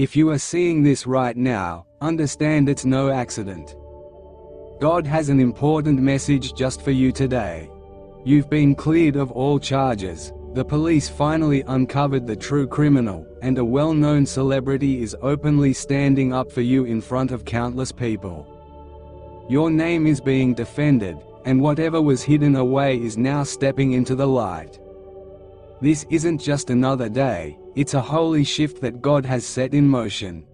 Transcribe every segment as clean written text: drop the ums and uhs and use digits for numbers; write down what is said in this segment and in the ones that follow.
If you are seeing this right now, understand it's no accident. God has an important message just for you today. You've been cleared of all charges. The police finally uncovered the true criminal, and a well-known celebrity is openly standing up for you in front of countless people. Your name is being defended, and whatever was hidden away is now stepping into the light. This isn't just another day, it's a holy shift that God has set in motion.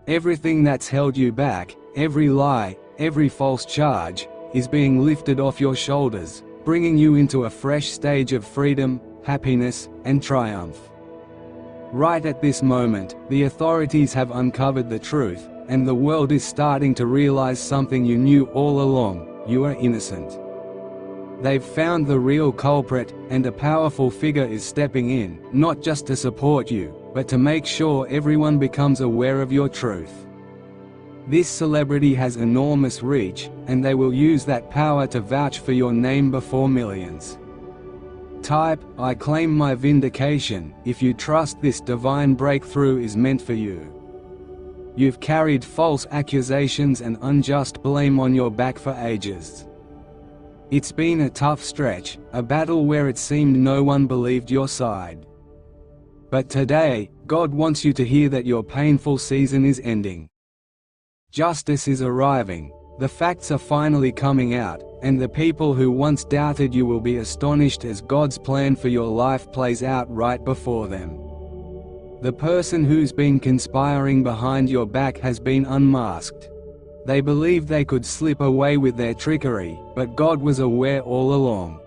Everything that's held you back, every lie, every false charge, is being lifted off your shoulders, bringing you into a fresh stage of freedom, happiness, and triumph. Right at this moment, the authorities have uncovered the truth, and the world is starting to realize something you knew all along: you are innocent. They've found the real culprit, and a powerful figure is stepping in, not just to support you, but to make sure everyone becomes aware of your truth. This celebrity has enormous reach, and they will use that power to vouch for your name before millions. Type, "I claim my vindication," if you trust this divine breakthrough is meant for you. You've carried false accusations and unjust blame on your back for ages. It's been a tough stretch, a battle where it seemed no one believed your side. But today, God wants you to hear that your painful season is ending. Justice is arriving, the facts are finally coming out, and the people who once doubted you will be astonished as God's plan for your life plays out right before them. The person who's been conspiring behind your back has been unmasked. They believed they could slip away with their trickery, but God was aware all along.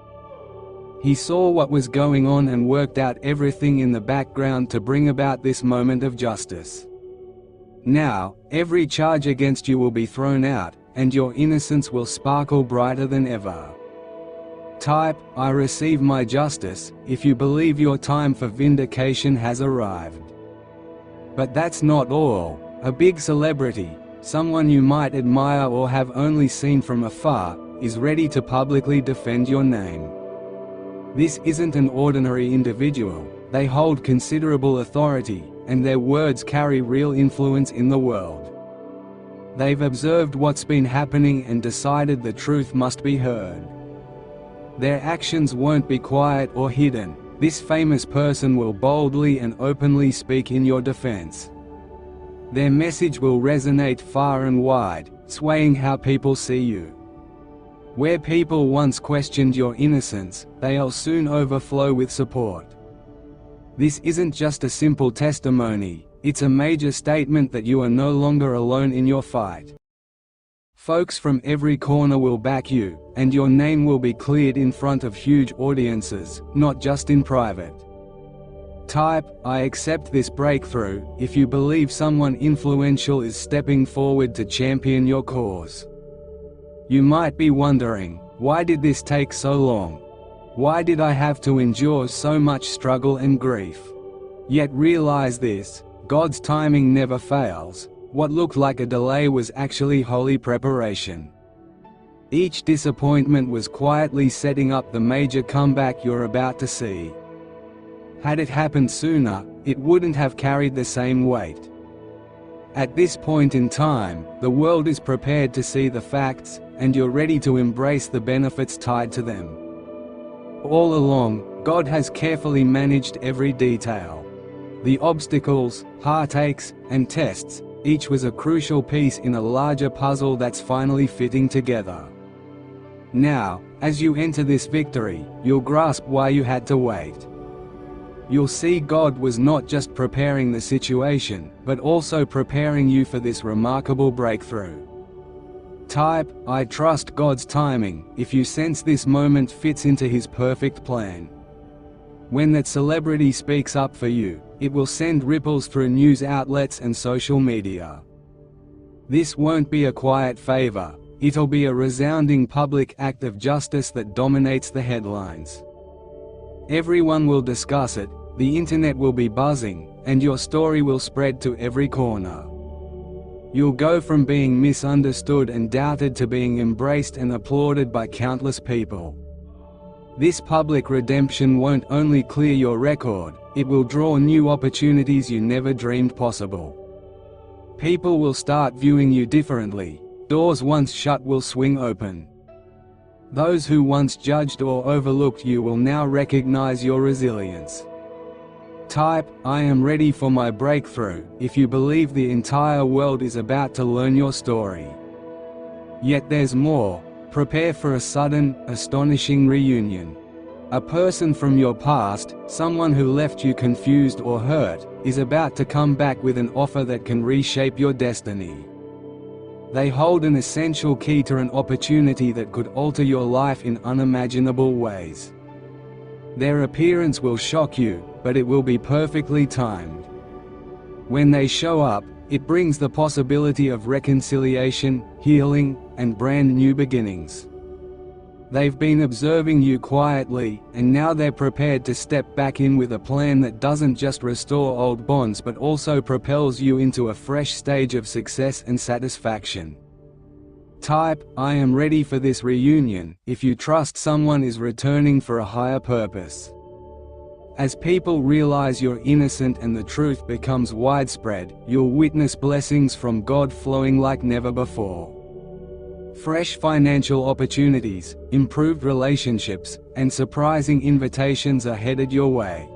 He saw what was going on and worked out everything in the background to bring about this moment of justice. Now, every charge against you will be thrown out, and your innocence will sparkle brighter than ever. Type, "I receive my justice," if you believe your time for vindication has arrived. But that's not all. A big celebrity, someone you might admire or have only seen from afar, is ready to publicly defend your name. This isn't an ordinary individual, they hold considerable authority, and their words carry real influence in the world. They've observed what's been happening and decided the truth must be heard. Their actions won't be quiet or hidden. This famous person will boldly and openly speak in your defense. Their message will resonate far and wide, swaying how people see you. Where people once questioned your innocence, they'll soon overflow with support. This isn't just a simple testimony, it's a major statement that you are no longer alone in your fight. Folks from every corner will back you, and your name will be cleared in front of huge audiences, not just in private. Type, "I accept this breakthrough," if you believe someone influential is stepping forward to champion your cause. You might be wondering, why did this take so long? Why did I have to endure so much struggle and grief? Yet realize this: God's timing never fails. What looked like a delay was actually holy preparation. Each disappointment was quietly setting up the major comeback you're about to see. Had it happened sooner, it wouldn't have carried the same weight. At this point in time, the world is prepared to see the facts, and you're ready to embrace the benefits tied to them. All along, God has carefully managed every detail. The obstacles, heartaches, and tests, each was a crucial piece in a larger puzzle that's finally fitting together. Now, as you enter this victory, you'll grasp why you had to wait. You'll see God was not just preparing the situation, but also preparing you for this remarkable breakthrough. Type, "I trust God's timing," if you sense this moment fits into His perfect plan. When that celebrity speaks up for you, it will send ripples through news outlets and social media. This won't be a quiet favor, it'll be a resounding public act of justice that dominates the headlines. Everyone will discuss it, the internet will be buzzing, and your story will spread to every corner. You'll go from being misunderstood and doubted to being embraced and applauded by countless people. This public redemption won't only clear your record, it will draw new opportunities you never dreamed possible. People will start viewing you differently, doors once shut will swing open. Those who once judged or overlooked you will now recognize your resilience. Type, "I am ready for my breakthrough," if you believe the entire world is about to learn your story. Yet there's more. Prepare for a sudden, astonishing reunion. A person from your past, someone who left you confused or hurt, is about to come back with an offer that can reshape your destiny. They hold an essential key to an opportunity that could alter your life in unimaginable ways. Their appearance will shock you, but it will be perfectly timed. When they show up, it brings the possibility of reconciliation, healing, and brand new beginnings. They've been observing you quietly, and now they're prepared to step back in with a plan that doesn't just restore old bonds but also propels you into a fresh stage of success and satisfaction. Type, "I am ready for this reunion," if you trust someone is returning for a higher purpose. As people realize you're innocent and the truth becomes widespread, you'll witness blessings from God flowing like never before. Fresh financial opportunities, improved relationships, and surprising invitations are headed your way.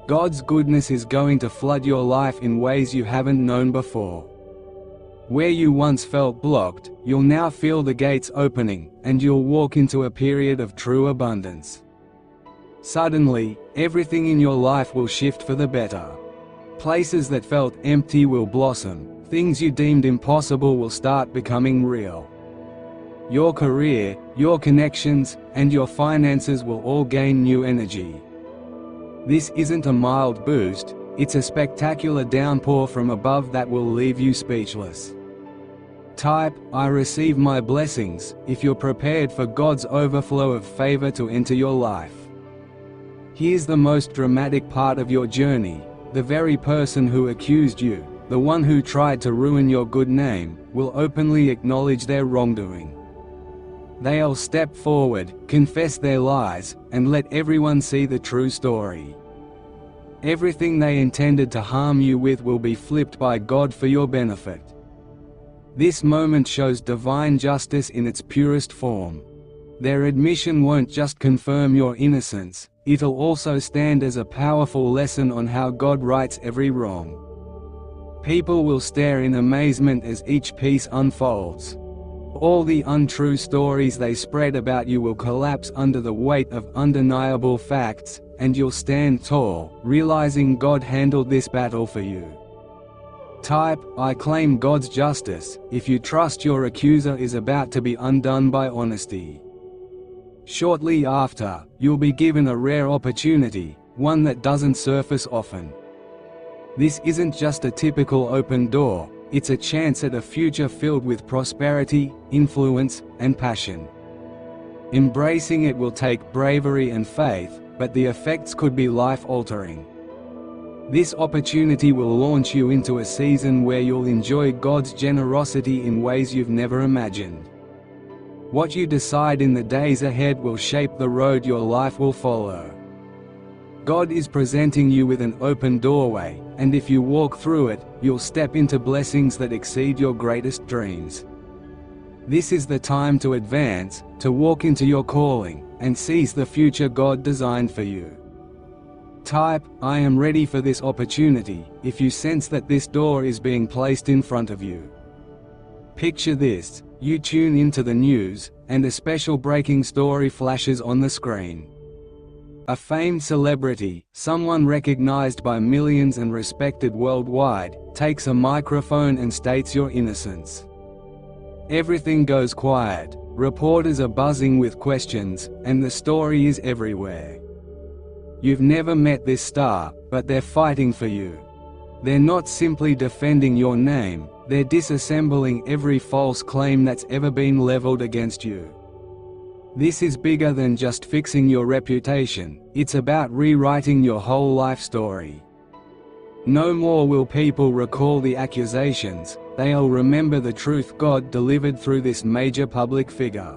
God's goodness is going to flood your life in ways you haven't known before. Where you once felt blocked, you'll now feel the gates opening, and you'll walk into a period of true abundance. Suddenly, everything in your life will shift for the better. Places that felt empty will blossom, things you deemed impossible will start becoming real. Your career, your connections, and your finances will all gain new energy. This isn't a mild boost, it's a spectacular downpour from above that will leave you speechless. Type, "I receive my blessings," if you're prepared for God's overflow of favor to enter your life. Here's the most dramatic part of your journey: the very person who accused you, the one who tried to ruin your good name, will openly acknowledge their wrongdoing. They'll step forward, confess their lies, and let everyone see the true story. Everything they intended to harm you with will be flipped by God for your benefit. This moment shows divine justice in its purest form. Their admission won't just confirm your innocence, it'll also stand as a powerful lesson on how God rights every wrong. People will stare in amazement as each piece unfolds. All the untrue stories they spread about you will collapse under the weight of undeniable facts, and you'll stand tall, realizing God handled this battle for you. Type, "I claim God's justice," if you trust your accuser is about to be undone by honesty. Shortly after, you'll be given a rare opportunity, one that doesn't surface often. This isn't just a typical open door, it's a chance at a future filled with prosperity, influence, and passion. Embracing it will take bravery and faith, but the effects could be life-altering. This opportunity will launch you into a season where you'll enjoy God's generosity in ways you've never imagined. What you decide in the days ahead will shape the road your life will follow. God is presenting you with an open doorway, and if you walk through it, you'll step into blessings that exceed your greatest dreams. This is the time to advance, to walk into your calling, and seize the future God designed for you. Type, "I am ready for this opportunity," if you sense that this door is being placed in front of you. Picture this: you tune into the news, and a special breaking story flashes on the screen. A famed celebrity, someone recognized by millions and respected worldwide, takes a microphone and states your innocence. Everything goes quiet, reporters are buzzing with questions, and the story is everywhere. You've never met this star, but they're fighting for you. They're not simply defending your name, they're disassembling every false claim that's ever been leveled against you. This is bigger than just fixing your reputation, it's about rewriting your whole life story. No more will people recall the accusations, they'll remember the truth God delivered through this major public figure.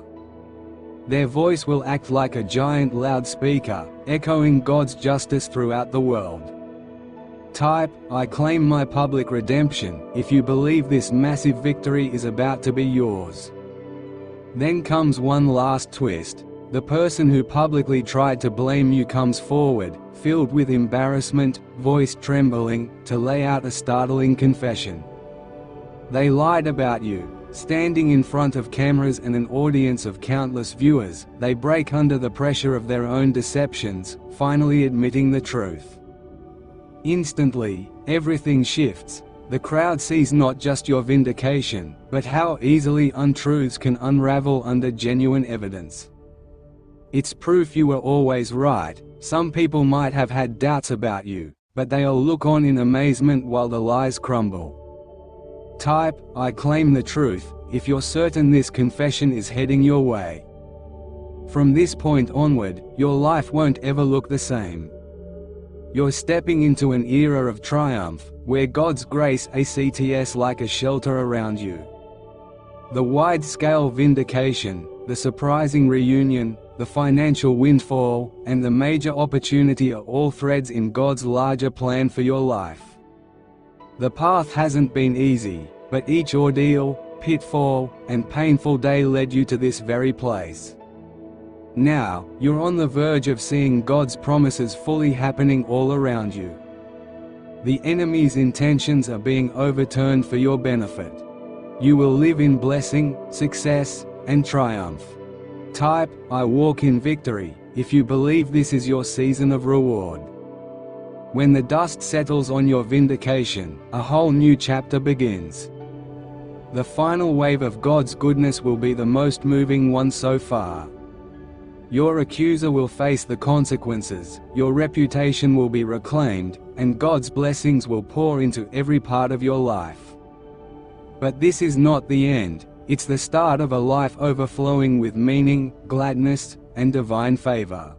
Their voice will act like a giant loudspeaker, echoing God's justice throughout the world. Type, "I claim my public redemption," if you believe this massive victory is about to be yours. Then comes one last twist. The person who publicly tried to blame you comes forward, filled with embarrassment, voice trembling, to lay out a startling confession. They lied about you. Standing in front of cameras and an audience of countless viewers, they break under the pressure of their own deceptions, finally admitting the truth. Instantly, everything shifts. The crowd sees not just your vindication, but how easily untruths can unravel under genuine evidence. It's proof you were always right. Some people might have had doubts about you, but they'll look on in amazement while the lies crumble. Type, "I claim the truth," if you're certain this confession is heading your way. From this point onward, your life won't ever look the same. You're stepping into an era of triumph, where God's grace acts like a shelter around you. The wide-scale vindication, the surprising reunion, the financial windfall, and the major opportunity are all threads in God's larger plan for your life. The path hasn't been easy, but each ordeal, pitfall, and painful day led you to this very place. Now, you're on the verge of seeing God's promises fully happening all around you. The enemy's intentions are being overturned for your benefit. You will live in blessing, success, and triumph. Type, "I walk in victory," if you believe this is your season of reward. When the dust settles on your vindication, a whole new chapter begins. The final wave of God's goodness will be the most moving one so far. Your accuser will face the consequences, your reputation will be reclaimed, and God's blessings will pour into every part of your life. But this is not the end. It's the start of a life overflowing with meaning, gladness, and divine favor.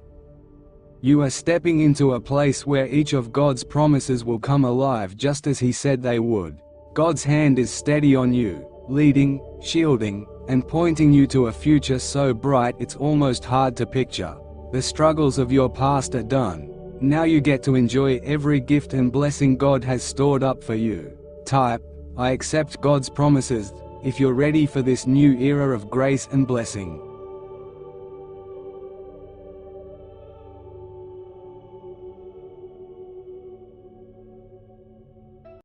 You are stepping into a place where each of God's promises will come alive just as He said they would. God's hand is steady on you, leading, shielding, and pointing you to a future so bright it's almost hard to picture. The struggles of your past are done. Now you get to enjoy every gift and blessing God has stored up for you. Type, "I accept God's promises," if you're ready for this new era of grace and blessing.